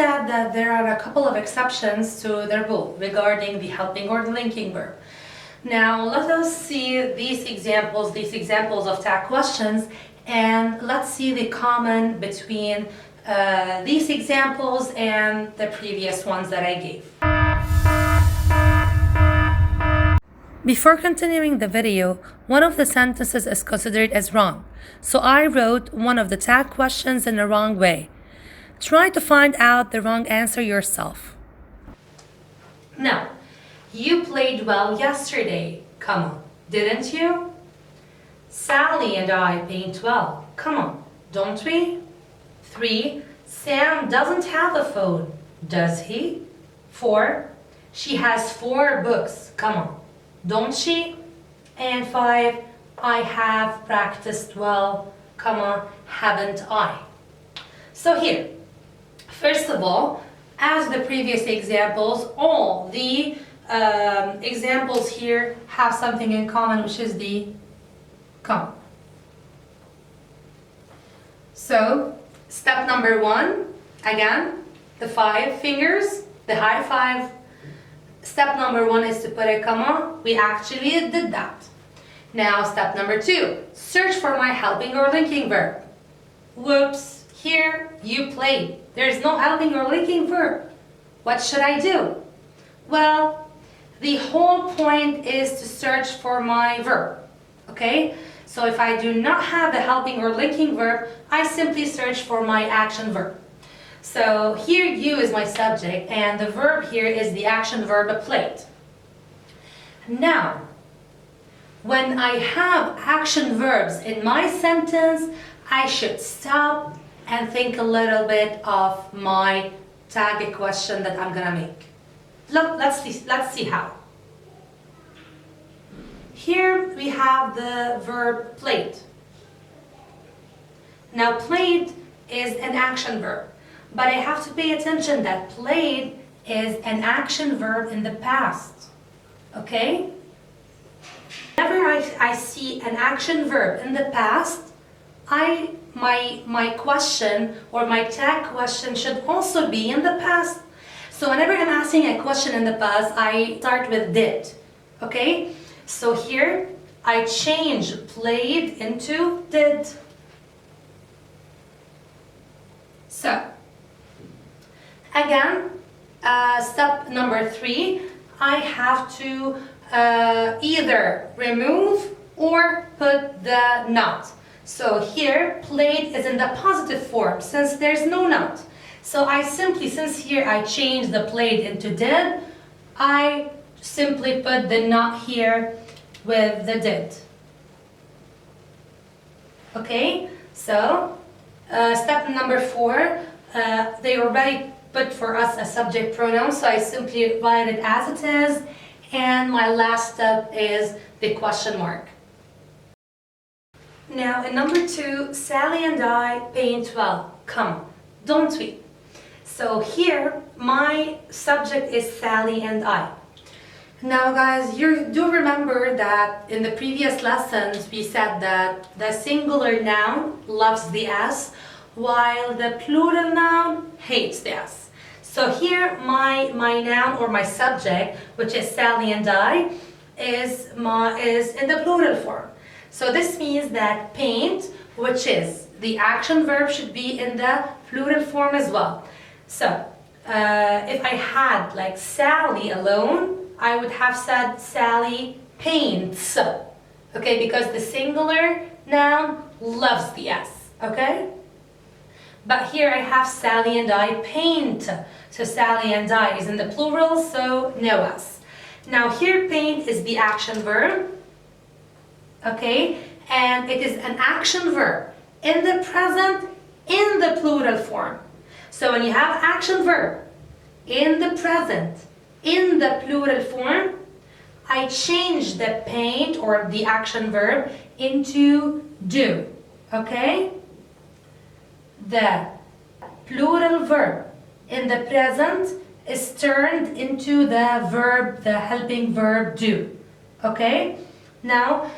said that there are a couple of exceptions to the rule regarding the helping or the linking verb. Now let us see these examples of tag questions, and let's see the common between these examples and the previous ones that I gave. Before continuing the video, one of the sentences is considered as wrong. So I wrote one of the tag questions in the wrong way. Try to find out the wrong answer yourself. Now, you played well yesterday, come on, didn't you? Sally and I paint well, come on, don't we? 3. Sam doesn't have a phone, does he? 4. She has 4 books, come on, don't she? And 5. I have practiced well, come on, haven't I? So here, first of all, as the previous examples, all the examples here have something in common, which is the come. So, step number 1, again, the 5 fingers, the high 5. Step number 1 is to put a comma. We actually did that. Now, step number 2, search for my helping or linking verb. Whoops, here you played. There's no helping or linking verb. What should I do? Well, the whole point is to search for my verb, okay? So if I do not have a helping or linking verb, I simply search for my action verb. So here you is my subject, and the verb here is the action verb played. Now, when I have action verbs in my sentence, I should stop and think a little bit of my tag question that I'm gonna make. Look, let's see how. Here we have the verb played. Now played is an action verb, but I have to pay attention that played is an action verb in the past, okay? Whenever I see an action verb in the past, my question or my tag question should also be in the past. So whenever I'm asking a question in the past, I start with did, okay? So here, I change played into did. So, again, step number 3, I have to either remove or put the not. So here, played is in the positive form since there's no not. So I simply, since here I changed the played into did, I simply put the not here with the did. Okay, so step number 4, they already put for us a subject pronoun, so I simply write it as it is, and my last step is the question mark. Now in number 2, Sally and I paint well, come, don't we? So here, my subject is Sally and I. Now guys, you do remember that in the previous lessons we said that the singular noun loves the S, while the plural noun hates the S. So here my noun or my subject, which is Sally and I, is in the plural form. So this means that paint, which is the action verb, should be in the plural form as well. So if I had like Sally alone, I would have said Sally paints, okay, because the singular noun loves the S, okay? But here I have Sally and I paint, so Sally and I is in the plural, so no S. Now here paint is the action verb, okay, and it is an action verb in the present in the plural form. So when you have action verb in the present in the plural form, I change the paint or the action verb into do, okay? The plural verb in the present is turned into the verb, the helping verb do, okay? Now,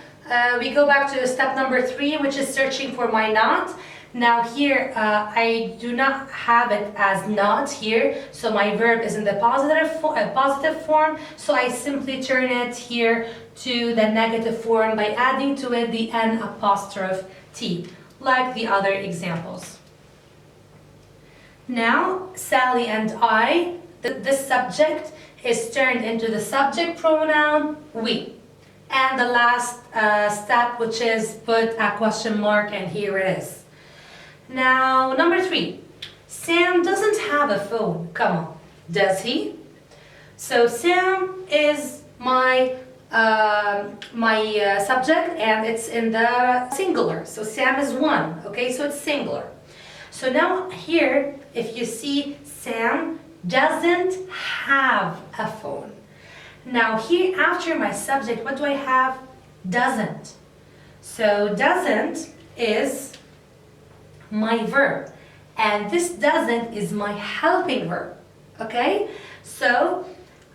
we go back to step number 3, which is searching for my not. Now here, I do not have it as not here, so my verb is in the positive form, so I simply turn it here to the negative form by adding to it the N apostrophe T, like the other examples. Now, Sally and I, this subject is turned into the subject pronoun we. And the last step, which is put a question mark, and here it is. Now, number 3, Sam doesn't have a phone. Come on, does he? So Sam is my subject, and it's in the singular. So Sam is one, okay? So it's singular. So now here, if you see Sam doesn't have a phone. Now here after my subject, what do I have? Doesn't. So doesn't is my verb, and this doesn't is my helping verb, okay? So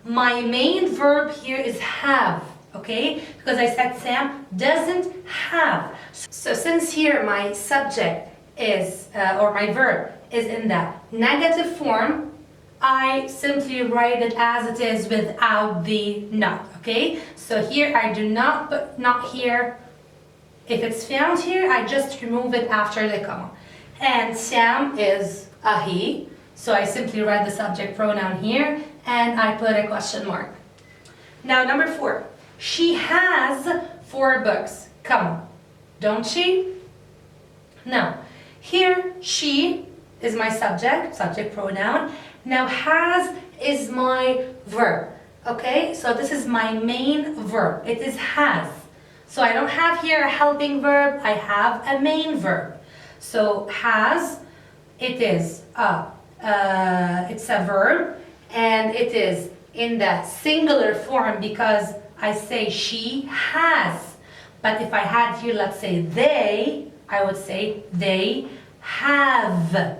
my main verb here is have, okay? Because I said Sam doesn't have. So since here my subject is, or my verb is in the negative form, I simply write it as it is without the not, okay? So here I do not put not here. If it's found here, I just remove it after the comma. And Sam is a he, so I simply write the subject pronoun here and I put a question mark. Now number 4, she has 4 books. Come on, don't she? No, here she is my subject pronoun. Now has is my verb, okay? So this is my main verb, it is has. So I don't have here a helping verb, I have a main verb. So has, it is it's a verb, and it is in the singular form because I say she has. But if I had here, let's say they, I would say they have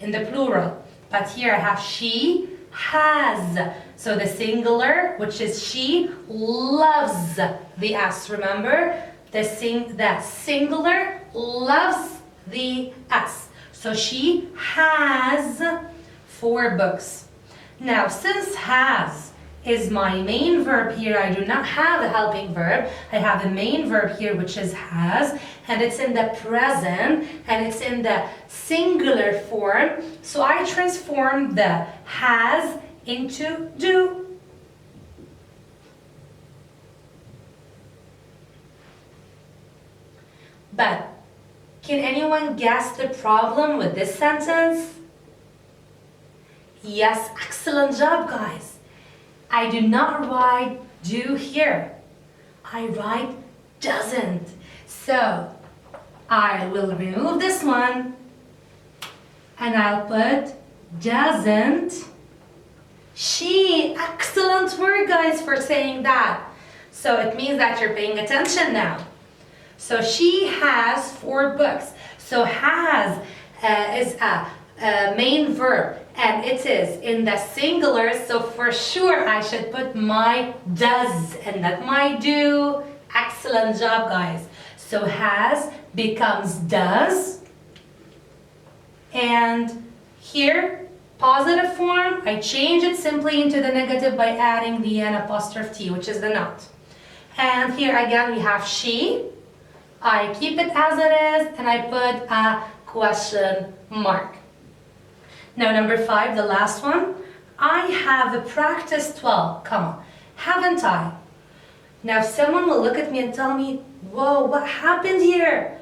in the plural. But here I have she has. So the singular, which is she, loves the S. Remember, the singular loves the S. So she has 4 books. Now, since has is my main verb here, I do not have a helping verb. I have a main verb here, which is has, and it's in the present, and it's in the singular form. So I transform the has into do. But can anyone guess the problem with this sentence? Yes, excellent job, guys. I do not write do here. I write doesn't. So I will remove this one and I'll put doesn't she. Excellent work, guys, for saying that. So it means that you're paying attention now. So she has 4 books. So has is a main verb, and it is in the singular, so for sure I should put my does and not my do. Excellent job, guys. So has becomes does, and here positive form, I change it simply into the negative by adding the N apostrophe T, which is the not. And here again we have she. I keep it as it is and I put a question mark. Now number 5, the last one. I have practiced 12, comma, haven't I? Now someone will look at me and tell me, whoa, what happened here?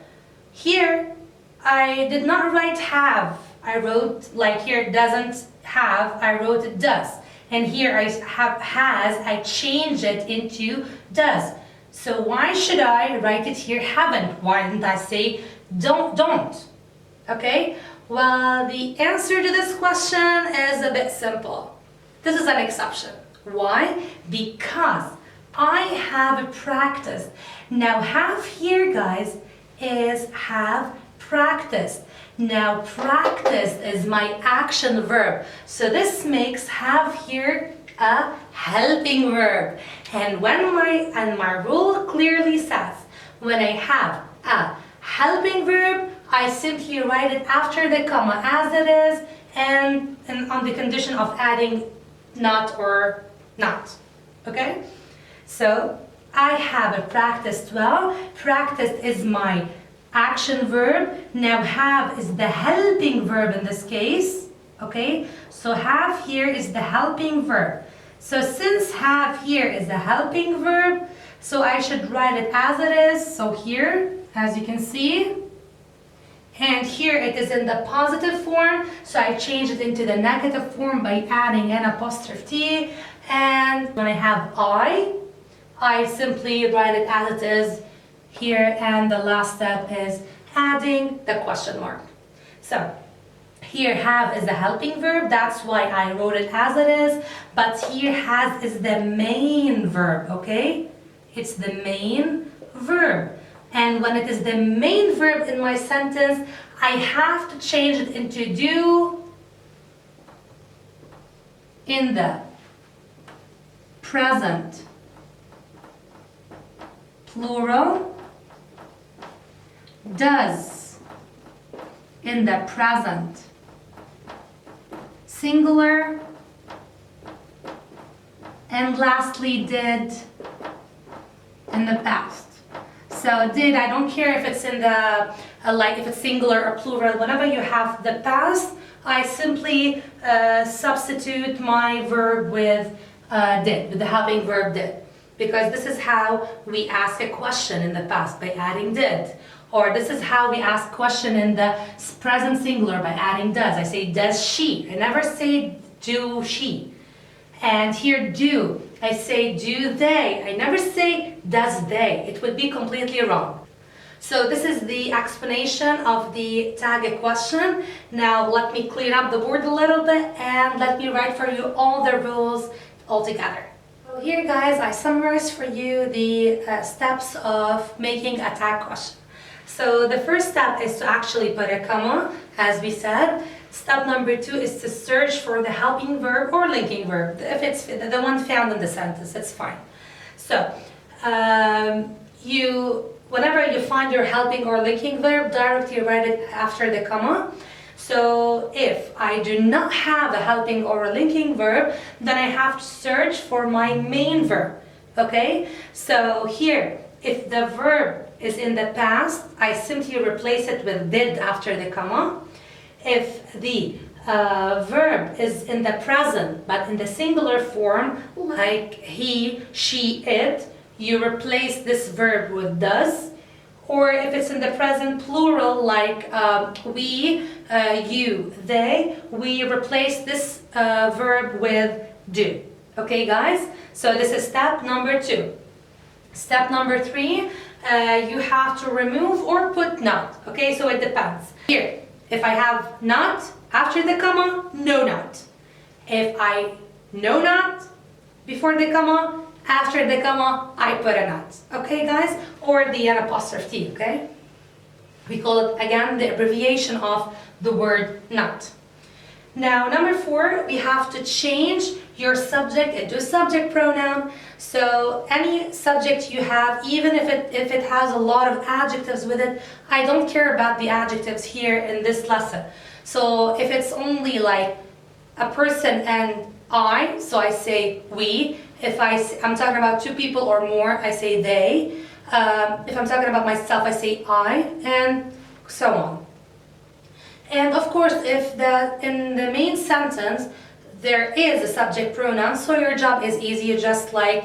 Here, I did not write have. I wrote, like here doesn't have, I wrote it does. And here I have has, I change it into does. So why should I write it here haven't? Why didn't I say don't? Okay? Well, the answer to this question is a bit simple. This is an exception. Why? Because I have practiced. Now have here, guys, is have practiced. Now practice is my action verb. So this makes have here a helping verb. And when my rule clearly says when I have a helping verb, I simply write it after the comma as it is, and on the condition of adding not or not. Okay? So I have a practiced well. Practiced is my action verb. Now have is the helping verb in this case. Okay? So have here is the helping verb. So since have here is the helping verb, so I should write it as it is. So here, as you can see, and here it is in the positive form, so I change it into the negative form by adding an apostrophe T. And when I have I simply write it as it is here, and the last step is adding the question mark. So here have is the helping verb, that's why I wrote it as it is, but here has is the main verb, okay? It's the main verb. And when it is the main verb in my sentence, I have to change it into do in the present plural, does in the present singular, and lastly did in the past. So did, I don't care if it's in the, like if it's singular or plural, whenever you have the past, I simply substitute my verb with did, with the helping verb did. Because this is how we ask a question in the past, by adding did. Or this is how we ask question in the present singular, by adding does. I say does she, I never say do she. And here do, I say do they, I never say does they. It would be completely wrong. So this is the explanation of the tag a question. Now let me clean up the board a little bit and let me write for you all the rules all together. So here guys, I summarized for you the steps of making a tag question. So the first step is to actually put a comma, as we said. Step number 2 is to search for the helping verb or linking verb. If it's the one found in the sentence, it's fine. So whenever you find your helping or linking verb, directly write it after the comma. So if I do not have a helping or a linking verb, then I have to search for my main verb. Okay? So here, if the verb is in the past, I simply replace it with did after the comma. If the verb is in the present but in the singular form, like he, she, it, you replace this verb with does. Or if it's in the present plural, like we, you, they, we replace this verb with do. Okay guys? So this is step number 2. Step number 3, you have to remove or put not. Okay, so it depends. Here, if I have not after the comma, no not. If I no not before the comma, after the comma, I put a not. Okay guys? Or the an apostrophe T, okay? We call it again the abbreviation of the word not. Now number 4, we have to change your subject into a subject pronoun. So any subject you have, even if it has a lot of adjectives with it, I don't care about the adjectives here in this lesson. So if it's only like a person and I, so I say we. If I'm talking about 2 people or more, I say they. If I'm talking about myself, I say I, and so on. And of course, if in the main sentence there is a subject pronoun, so your job is easy. You just like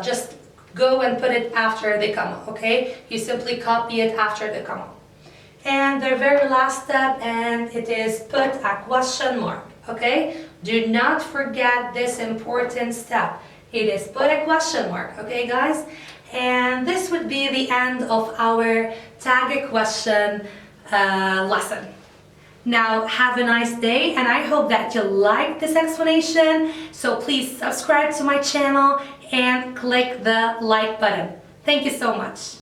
just go and put it after the comma. Okay, you simply copy it after the comma. And the very last step, and it is put a question mark. Okay, do not forget this important step. It is put a question mark. Okay, guys, and this would be the end of our tag a question lesson. Now have a nice day, and I hope that you liked this explanation. So please subscribe to my channel and click the like button. Thank you so much.